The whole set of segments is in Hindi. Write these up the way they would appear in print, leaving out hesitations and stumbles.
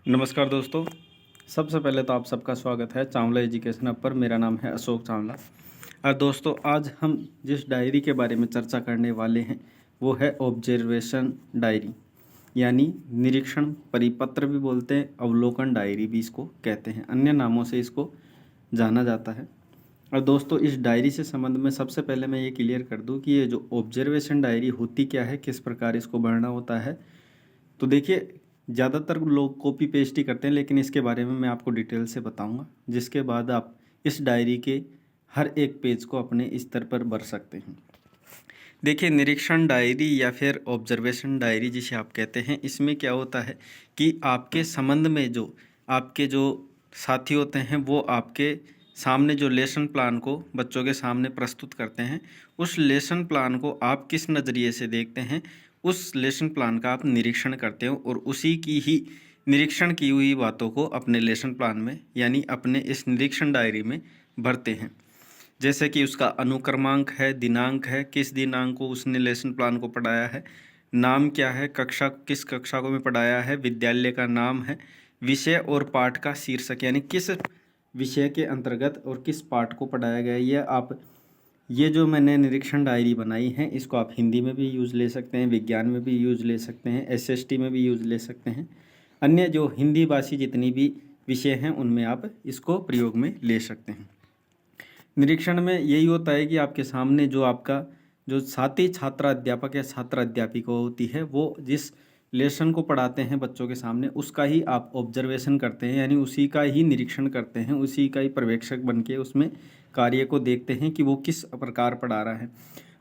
नमस्कार दोस्तों। सबसे पहले तो आप सबका स्वागत है चावला एजुकेशन हब पर। मेरा नाम है अशोक चावला। और दोस्तों, आज हम जिस डायरी के बारे में चर्चा करने वाले हैं वो है ऑब्जर्वेशन डायरी, यानी निरीक्षण परिपत्र भी बोलते हैं, अवलोकन डायरी भी इसको कहते हैं, अन्य नामों से इसको जाना जाता है। और दोस्तों, इस डायरी से संबंध में सबसे पहले मैं ये क्लियर कर दूँ कि ये जो ऑब्जर्वेशन डायरी होती क्या है, किस प्रकार इसको भरना होता है। तो देखिए, ज़्यादातर लोग कॉपी पेस्ट ही करते हैं, लेकिन इसके बारे में मैं आपको डिटेल से बताऊंगा, जिसके बाद आप इस डायरी के हर एक पेज को अपने स्तर पर भर सकते हैं। देखिए, निरीक्षण डायरी या फिर ऑब्जर्वेशन डायरी जिसे आप कहते हैं, इसमें क्या होता है कि आपके संबंध में जो आपके जो साथी होते हैं वो आपके सामने जो लेसन प्लान को बच्चों के सामने प्रस्तुत करते हैं, उस लेसन प्लान को आप किस नज़रिए से देखते हैं, उस लेसन प्लान का आप निरीक्षण करते हो और उसी की ही निरीक्षण की हुई बातों को अपने लेसन प्लान में यानी अपने इस निरीक्षण डायरी में भरते हैं। जैसे कि उसका अनुक्रमांक है, दिनांक है, किस दिनांक को उसने लेसन प्लान को पढ़ाया है, नाम क्या है, कक्षा किस कक्षा को में पढ़ाया है, विद्यालय का नाम है, विषय और पाठ का शीर्षक यानी किस विषय के अंतर्गत और किस पाठ को पढ़ाया गया है। ये जो मैंने निरीक्षण डायरी बनाई है, इसको आप हिंदी में भी यूज़ ले सकते हैं, विज्ञान में भी यूज़ ले सकते हैं, एसएसटी में भी यूज़ ले सकते हैं, अन्य जो हिंदी भाषी जितनी भी विषय हैं उनमें आप इसको प्रयोग में ले सकते हैं। निरीक्षण में यही होता है कि आपके सामने जो आपका जो साथी छात्र अध्यापक या छात्र अध्यापिका होती है, वो जिस लेसन को पढ़ाते हैं बच्चों के सामने, उसका ही आप ऑब्जर्वेशन करते हैं, यानी उसी का ही निरीक्षण करते हैं, उसी का ही पर्यवेक्षक बन के उसमें कार्य को देखते हैं कि वो किस प्रकार पढ़ा रहा है।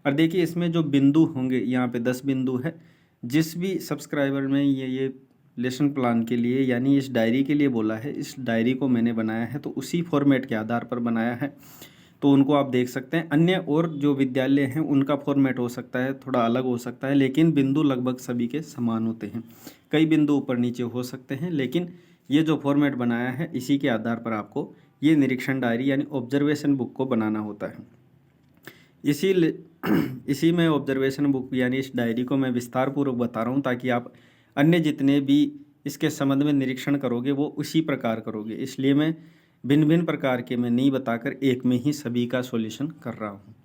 और देखिए, इसमें जो बिंदु होंगे, यहाँ पे 10 बिंदु है। जिस भी सब्सक्राइबर में ये लेसन प्लान के लिए यानी इस डायरी के लिए बोला है, इस डायरी को मैंने बनाया है तो उसी फॉर्मेट के आधार पर बनाया है, तो उनको आप देख सकते हैं। अन्य और जो विद्यालय हैं उनका फॉर्मेट हो सकता है, थोड़ा अलग हो सकता है, लेकिन बिंदु लगभग सभी के समान होते हैं। कई बिंदु ऊपर नीचे हो सकते हैं, लेकिन ये जो फॉर्मेट बनाया है इसी के आधार पर आपको ये निरीक्षण डायरी यानी ऑब्जर्वेशन बुक को बनाना होता है। इसी में ऑब्जर्वेशन बुक यानी इस डायरी को मैं विस्तार पूर्वक बता रहा हूँ, ताकि आप अन्य जितने भी इसके संबंध में निरीक्षण करोगे वो उसी प्रकार करोगे। इसलिए मैं भिन्न भिन्न प्रकार के मैं नहीं बताकर एक में ही सभी का सॉल्यूशन कर रहा हूँ।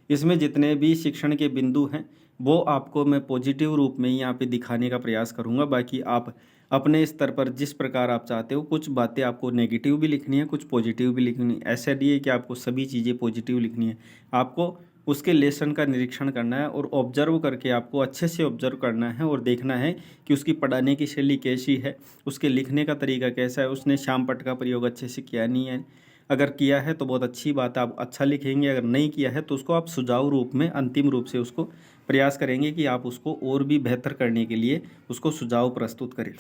इसमें जितने भी शिक्षण के बिंदु हैं वो आपको मैं पॉजिटिव रूप में ही यहाँ पे दिखाने का प्रयास करूँगा। बाकी आप अपने स्तर पर जिस प्रकार आप चाहते हो, कुछ बातें आपको नेगेटिव भी लिखनी है, कुछ पॉजिटिव भी लिखनी है। ऐसा नहीं है कि आपको सभी चीज़ें पॉजिटिव लिखनी है, आपको उसके लेसन का निरीक्षण करना है और ऑब्जर्व करके आपको अच्छे से ऑब्जर्व करना है और देखना है कि उसकी पढ़ाने की शैली कैसी है, उसके लिखने का तरीका कैसा है, उसने श्याम पट्ट का प्रयोग अच्छे से किया नहीं है। अगर किया है तो बहुत अच्छी बात है, आप अच्छा लिखेंगे। अगर नहीं किया है तो उसको आप सुझाव रूप में अंतिम रूप से उसको प्रयास करेंगे कि आप उसको और भी बेहतर करने के लिए उसको सुझाव प्रस्तुत करें।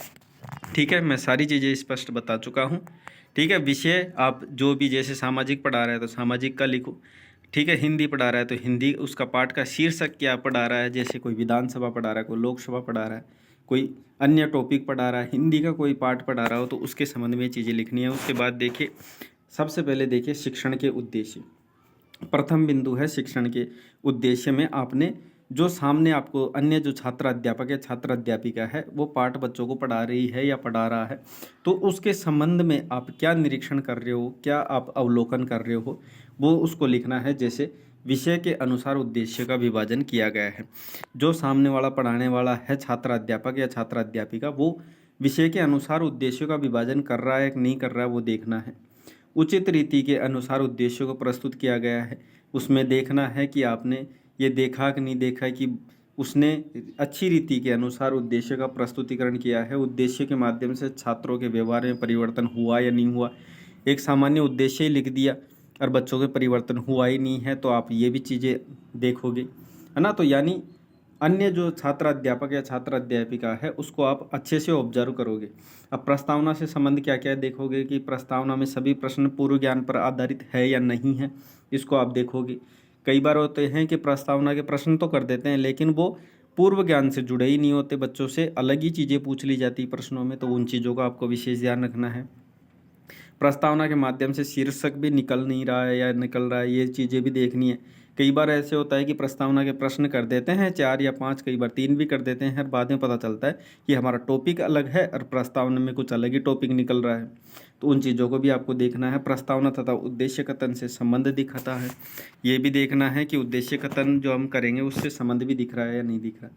ठीक है, मैं सारी चीज़ें स्पष्ट बता चुका हूँ। ठीक है, विषय आप जो भी, जैसे सामाजिक पढ़ा रहा है तो सामाजिक का लिखो। ठीक है, हिंदी पढ़ा रहा है तो हिंदी, उसका पाठ का शीर्षक क्या पढ़ा रहा है, जैसे कोई विधानसभा पढ़ा रहा है, कोई लोकसभा पढ़ा रहा है, कोई अन्य टॉपिक पढ़ा रहा है, हिंदी का कोई पाठ पढ़ा रहा हो तो उसके संबंध में चीज़ें लिखनी है। उसके बाद देखिए, सबसे पहले देखिए शिक्षण के उद्देश्य। प्रथम बिंदु है शिक्षण के उद्देश्य में आपने जो सामने आपको अन्य जो छात्र अध्यापक या छात्र अध्यापिका है वो पाठ बच्चों को पढ़ा रही है या पढ़ा रहा है, तो उसके संबंध में आप क्या निरीक्षण कर रहे हो, क्या आप अवलोकन कर रहे हो, वो उसको लिखना है। जैसे विषय के अनुसार उद्देश्य का विभाजन किया गया है। जो सामने वाला पढ़ाने वाला है छात्र अध्यापक या छात्र अध्यापिका, वो विषय के अनुसार उद्देश्यों का विभाजन कर रहा है कि नहीं कर रहा है, वो देखना है। उचित रीति के अनुसार उद्देश्यों को प्रस्तुत किया गया है, उसमें देखना है कि आपने ये देखा कि नहीं देखा कि उसने अच्छी रीति के अनुसार उद्देश्य का प्रस्तुतिकरण किया है, उद्देश्य के माध्यम से छात्रों के व्यवहार में परिवर्तन हुआ या नहीं हुआ। एक सामान्य उद्देश्य ही लिख दिया और बच्चों के परिवर्तन हुआ ही नहीं है तो आप ये भी चीज़ें देखोगे, है ना। तो यानी अन्य जो छात्र अध्यापक या छात्र अध्यापिका है उसको आप अच्छे से ऑब्जर्व करोगे। अब प्रस्तावना से संबंध क्या क्या है देखोगे कि प्रस्तावना में सभी प्रश्न पूर्व ज्ञान पर आधारित है या नहीं है, इसको आप देखोगे। कई बार होते हैं कि प्रस्तावना के प्रश्न तो कर देते हैं लेकिन वो पूर्व ज्ञान से जुड़े ही नहीं होते, बच्चों से अलग ही चीज़ें पूछ ली जाती प्रश्नों में, तो उन चीज़ों का आपको विशेष ध्यान रखना है। प्रस्तावना के माध्यम से शीर्षक भी निकल नहीं रहा है या निकल रहा है, ये चीज़ें भी देखनी है। कई बार ऐसे होता है कि प्रस्तावना के प्रश्न कर देते हैं 4 या 5, कई बार 3 भी कर देते हैं, और बाद में पता चलता है कि हमारा टॉपिक अलग है और प्रस्तावना में कुछ अलग ही टॉपिक निकल रहा है। तो उन चीज़ों को भी आपको देखना है। प्रस्तावना तथा उद्देश्य कथन से संबंध दिखाता है, ये भी देखना है कि उद्देश्य कथन जो हम करेंगे उससे संबंध भी दिख रहा है या नहीं दिख रहा।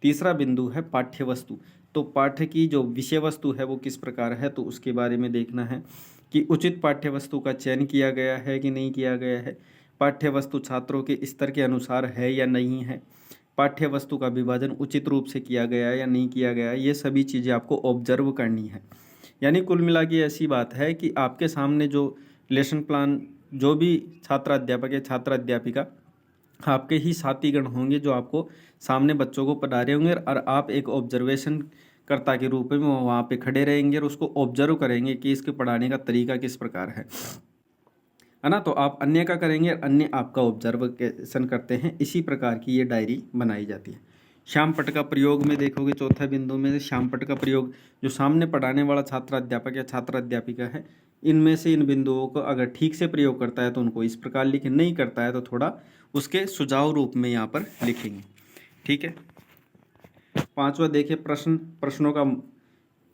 तीसरा बिंदु है पाठ्य वस्तु। तो पाठ्य की जो विषय वस्तु है वो किस प्रकार है, तो उसके बारे में देखना है कि उचित पाठ्य वस्तु का चयन किया गया है कि नहीं किया गया है, पाठ्य वस्तु छात्रों के स्तर के अनुसार है या नहीं है, पाठ्य वस्तु का विभाजन उचित रूप से किया गया है या नहीं किया गया, ये सभी चीज़ें आपको ऑब्जर्व करनी है। यानी कुल मिला के ऐसी बात है कि आपके सामने जो लेसन प्लान, जो भी छात्र अध्यापक या छात्र अध्यापिका आपके ही साथीगण होंगे जो आपको सामने बच्चों को पढ़ा रहे होंगे, और आप एक ऑब्जर्वेशन कर्ता के रूप में वहाँ पे खड़े रहेंगे और उसको ऑब्जर्व करेंगे कि इसके पढ़ाने का तरीका किस प्रकार है ना। तो आप अन्य का करेंगे और अन्य आपका ऑब्जर्वेशन करते हैं। इसी प्रकार की ये डायरी बनाई जाती है। श्याम पट का प्रयोग में देखोगे, चौथा बिंदु में श्याम पट का प्रयोग, जो सामने पढ़ाने वाला छात्र अध्यापक या छात्र अध्यापिका है, इनमें से इन बिंदुओं को अगर ठीक से प्रयोग करता है तो उनको इस प्रकार लिखें, नहीं करता है तो थोड़ा उसके सुझाव रूप में यहाँ पर लिखेंगे। ठीक है। पांचवा देखिए प्रश्नों का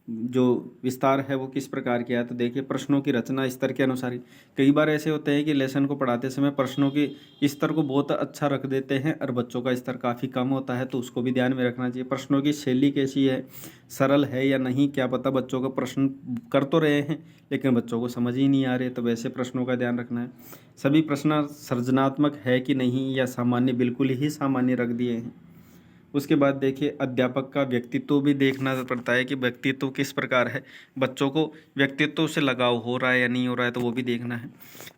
जो विस्तार है वो किस प्रकार किया है। तो देखिए प्रश्नों की रचना स्तर के अनुसार ही, कई बार ऐसे होते हैं कि लेसन को पढ़ाते समय प्रश्नों के स्तर को बहुत अच्छा रख देते हैं और बच्चों का स्तर काफ़ी कम होता है, तो उसको भी ध्यान में रखना चाहिए। प्रश्नों की शैली कैसी है, सरल है या नहीं, क्या पता बच्चों का प्रश्न कर तो रहे हैं लेकिन बच्चों को समझ ही नहीं आ रहे, तो वैसे प्रश्नों का ध्यान रखना है। सभी प्रश्न सृजनात्मक है कि नहीं, या सामान्य बिल्कुल ही सामान्य रख दिए हैं। उसके बाद देखिए अध्यापक का व्यक्तित्व भी देखना पड़ता है कि व्यक्तित्व किस प्रकार है, बच्चों को व्यक्तित्व से लगाव हो रहा है या नहीं हो रहा है, तो वो भी देखना है।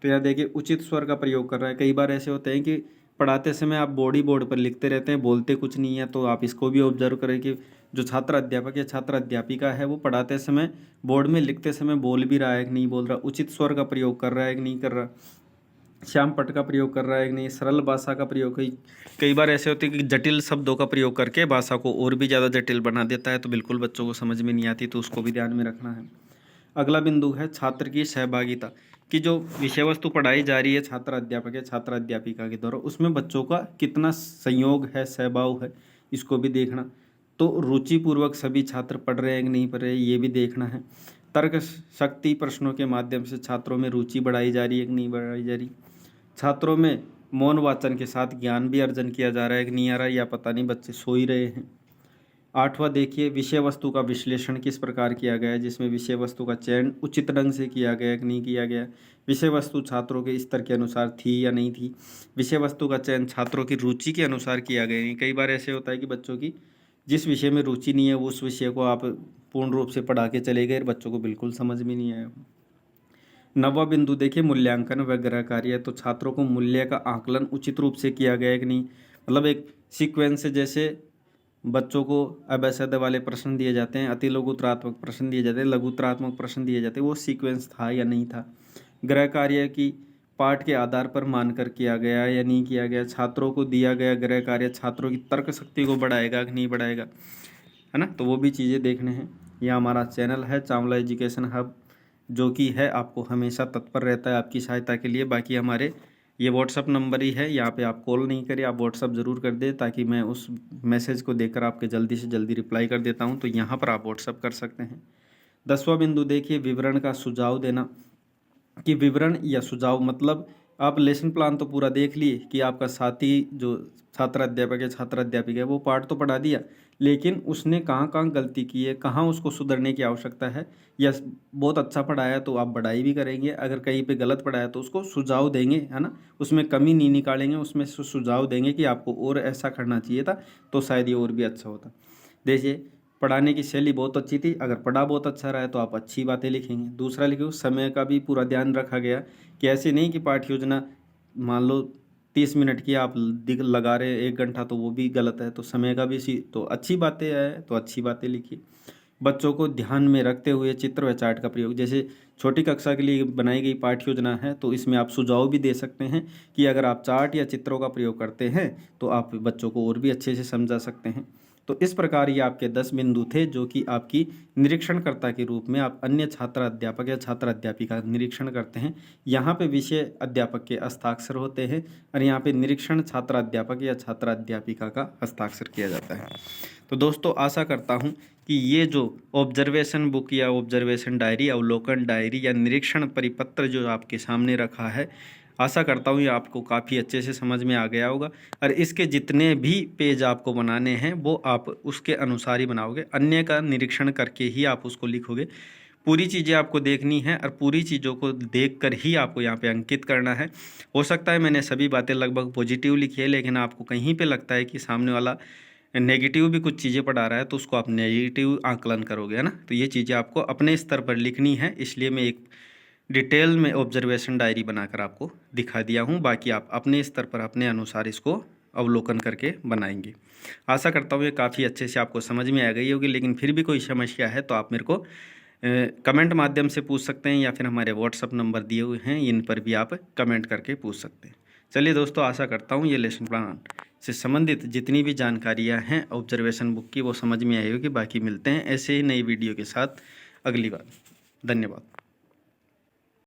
तो यहाँ देखिए उचित स्वर का प्रयोग कर रहा है। कई बार ऐसे होते हैं कि पढ़ाते समय आप बोर्ड पर लिखते रहते हैं, बोलते कुछ नहीं है, तो आप इसको भी ऑब्जर्व करें कि जो छात्र अध्यापक या छात्र अध्यापिका है वो पढ़ाते समय बोर्ड में लिखते समय बोल भी रहा है कि नहीं बोल रहा, उचित स्वर का प्रयोग कर रहा है कि नहीं कर रहा, श्याम पट का प्रयोग कर रहा है कि नहीं, सरल भाषा का प्रयोग। कई बार ऐसे होते हैं कि जटिल शब्दों का प्रयोग करके भाषा को और भी ज़्यादा जटिल बना देता है, तो बिल्कुल बच्चों को समझ में नहीं आती, तो उसको भी ध्यान में रखना है। अगला बिंदु है छात्र की सहभागिता, कि जो विषय वस्तु पढ़ाई जा रही है छात्र अध्यापक या छात्र अध्यापिका के द्वारा, उसमें बच्चों का कितना संयोग है, सहभाव है, इसको भी देखना। तो रुचिपूर्वक सभी छात्र पढ़ रहे हैं कि नहीं पढ़ रहे, ये भी देखना है। तर्क शक्ति प्रश्नों के माध्यम से छात्रों में रुचि बढ़ाई जा रही है कि नहीं बढ़ाई जा रही, छात्रों में मौन वाचन के साथ ज्ञान भी अर्जन किया जा रहा है कि नहीं आ रहा है, या पता नहीं बच्चे सो ही रहे हैं। आठवां देखिए विषय वस्तु का विश्लेषण किस प्रकार किया गया है, जिसमें विषय वस्तु का चयन उचित ढंग से किया गया कि नहीं किया गया, विषय वस्तु छात्रों के स्तर के अनुसार थी या नहीं थी, विषय वस्तु का चयन छात्रों की रुचि के अनुसार किया गया नहीं। कई बार ऐसे होता है कि बच्चों की जिस विषय में रुचि नहीं है उस विषय को आप पूर्ण रूप से पढ़ा के चले गए, बच्चों को बिल्कुल समझ में नहीं आया। नवा बिंदु देखिए मूल्यांकन व गृह कार्य, तो छात्रों को मूल्य का आकलन उचित रूप से किया गया है कि नहीं, मतलब एक सीक्वेंस से, जैसे बच्चों को अवैध वाले प्रश्न दिए जाते हैं, अति लघुतरात्मक प्रश्न दिए जाते हैं, लघुतरात्मक प्रश्न दिए जाते हैं, वो सीक्वेंस था या नहीं था। गृह कार्य की पाठ के आधार पर मानकर किया गया या नहीं किया गया, छात्रों को दिया गया गृह कार्य छात्रों की तर्क शक्ति को बढ़ाएगा कि नहीं बढ़ाएगा, है ना, तो वो भी चीज़ें देखने हैं। यह हमारा चैनल है चावला एजुकेशन हब, जो कि है आपको हमेशा तत्पर रहता है आपकी सहायता के लिए। बाकी हमारे ये व्हाट्सअप नंबर ही है, यहाँ पे आप कॉल नहीं करिए, आप व्हाट्सअप ज़रूर कर दें, ताकि मैं उस मैसेज को देखकर आपके जल्दी से जल्दी रिप्लाई कर देता हूँ, तो यहाँ पर आप व्हाट्सअप कर सकते हैं। 10वां बिंदु देखिए विवरण का सुझाव देना, कि विवरण या सुझाव मतलब आप लेसन प्लान तो पूरा देख लिए कि आपका साथी जो छात्र अध्यापक या छात्र अध्यापिका है वो पाठ तो पढ़ा दिया, लेकिन उसने कहाँ कहाँ गलती की है, कहाँ उसको सुधरने की आवश्यकता है, या बहुत अच्छा पढ़ाया तो आप बढ़ाई भी करेंगे, अगर कहीं पे गलत पढ़ाया तो उसको सुझाव देंगे, है ना, उसमें कमी नहीं निकालेंगे, उसमें सुझाव देंगे कि आपको और ऐसा करना चाहिए था तो शायद ये और भी अच्छा होता। देखिए पढ़ाने की शैली बहुत अच्छी थी, अगर पढ़ा बहुत अच्छा रहा है तो आप अच्छी बातें लिखेंगे। दूसरा लिखो समय का भी पूरा ध्यान रखा गया, कि ऐसे नहीं कि पाठ योजना मान लो 30 मिनट की आप लगा रहे हैं 1 घंटा, तो वो भी गलत है, तो समय का भी तो अच्छी बातें है तो अच्छी बातें लिखिए। बच्चों को ध्यान में रखते हुए चित्र व चार्ट का प्रयोग, जैसे छोटी कक्षा के लिए बनाई गई पाठ योजना है तो इसमें आप सुझाव भी दे सकते हैं कि अगर आप चार्ट या चित्रों का प्रयोग करते हैं तो आप बच्चों को और भी अच्छे से समझा सकते हैं। तो इस प्रकार ये आपके 10 बिंदु थे जो कि आपकी निरीक्षणकर्ता के रूप में आप अन्य छात्र अध्यापक या छात्र अध्यापिका निरीक्षण करते हैं। यहाँ पे विषय अध्यापक के हस्ताक्षर होते हैं और यहाँ पे निरीक्षण छात्र अध्यापक या छात्र अध्यापिका का हस्ताक्षर किया जाता है। तो दोस्तों आशा करता हूँ कि ये जो ऑब्जर्वेशन बुक या ऑब्जर्वेशन डायरी, अवलोकन डायरी या निरीक्षण परिपत्र जो आपके सामने रखा है, आशा करता हूँ ये आपको काफ़ी अच्छे से समझ में आ गया होगा। और इसके जितने भी पेज आपको बनाने हैं वो आप उसके अनुसार ही बनाओगे, अन्य का निरीक्षण करके ही आप उसको लिखोगे। पूरी चीज़ें आपको देखनी है और पूरी चीज़ों को देखकर ही आपको यहाँ पे अंकित करना है। हो सकता है मैंने सभी बातें लगभग पॉजिटिव लिखी है, लेकिन आपको कहीं पे लगता है कि सामने वाला नेगेटिव भी कुछ चीज़ें पढ़ा रहा है तो उसको आप नेगेटिव आकलन करोगे, है ना। तो ये चीज़ें आपको अपने स्तर पर लिखनी है, इसलिए मैं एक डिटेल में ऑब्जर्वेशन डायरी बनाकर आपको दिखा दिया हूँ। बाकी आप अपने स्तर पर अपने अनुसार इसको अवलोकन करके बनाएंगे। आशा करता हूँ ये काफ़ी अच्छे से आपको समझ में आ गई होगी, लेकिन फिर भी कोई समस्या है तो आप मेरे को कमेंट माध्यम से पूछ सकते हैं या फिर हमारे व्हाट्सअप नंबर दिए हुए हैं, इन पर भी आप कमेंट करके पूछ सकते हैं। चलिए दोस्तों, आशा करता हूँ ये लेसन प्लान से संबंधित जितनी भी जानकारियाँ हैं ऑब्जर्वेशन बुक की वो समझ में आई होगी। बाकी मिलते हैं ऐसे ही नई वीडियो के साथ अगली बार। धन्यवाद।